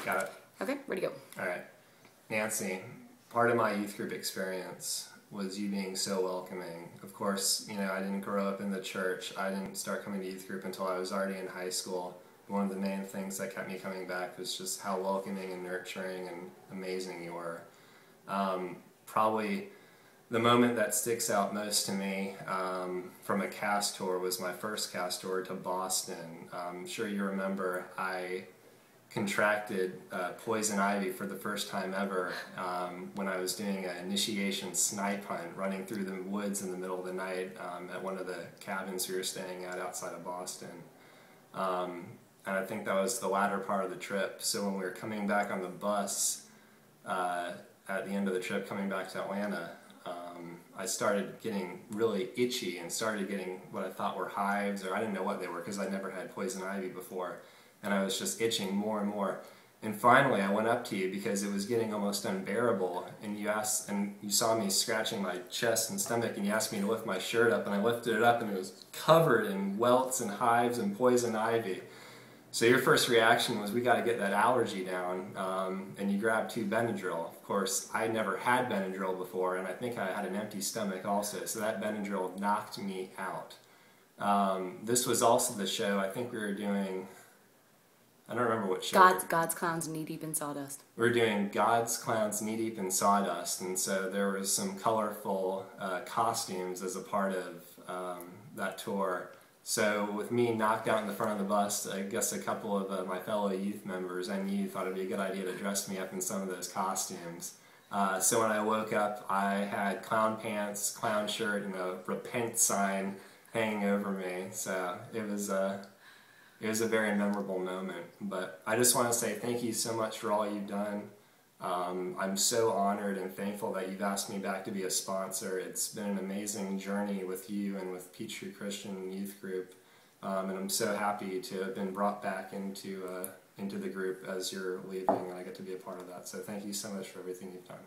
Got it. Okay, ready to go. All right. Nancy, part of my youth group experience was you being so welcoming. Of course, you know, I didn't grow up in the church. I didn't start coming to youth group until I was already in high school. One of the main things that kept me coming back was just how welcoming and nurturing and amazing you were. Probably the moment that sticks out most to me from a cast tour was my first cast tour to Boston. I'm sure you remember I contracted poison ivy for the first time ever when I was doing an initiation snipe hunt running through the woods in the middle of the night at one of the cabins we were staying at outside of Boston. And I think that was the latter part of the trip. So when we were coming back on the bus at the end of the trip coming back to Atlanta, I started getting really itchy and started getting what I thought were hives, or I didn't know what they were because I never had poison ivy before. And I was just itching more and more. And finally I went up to you because it was getting almost unbearable, and you asked, and you saw me scratching my chest and stomach, and you asked me to lift my shirt up, and I lifted it up and it was covered in welts and hives and poison ivy. So your first reaction was, we got to get that allergy down, and you grabbed 2 Benadryl. Of course, I never had Benadryl before, and I think I had an empty stomach also, so that Benadryl knocked me out. This was also the show, I think we were doing, I don't remember what show. God's Clowns Knee Deep in Sawdust. We were doing God's Clowns Knee Deep in Sawdust, and so there was some colorful costumes as a part of that tour. So with me knocked out in the front of the bus, I guess a couple of my fellow youth members and you thought it'd be a good idea to dress me up in some of those costumes. So when I woke up, I had clown pants, clown shirt, and a repent sign hanging over me. So it was a very memorable moment. But I just want to say thank you so much for all you've done. I'm so honored and thankful that you've asked me back to be a sponsor. It's been an amazing journey with you and with Peachtree Christian Youth Group, and I'm so happy to have been brought back into the group as you're leaving, and I get to be a part of that. So thank you so much for everything you've done.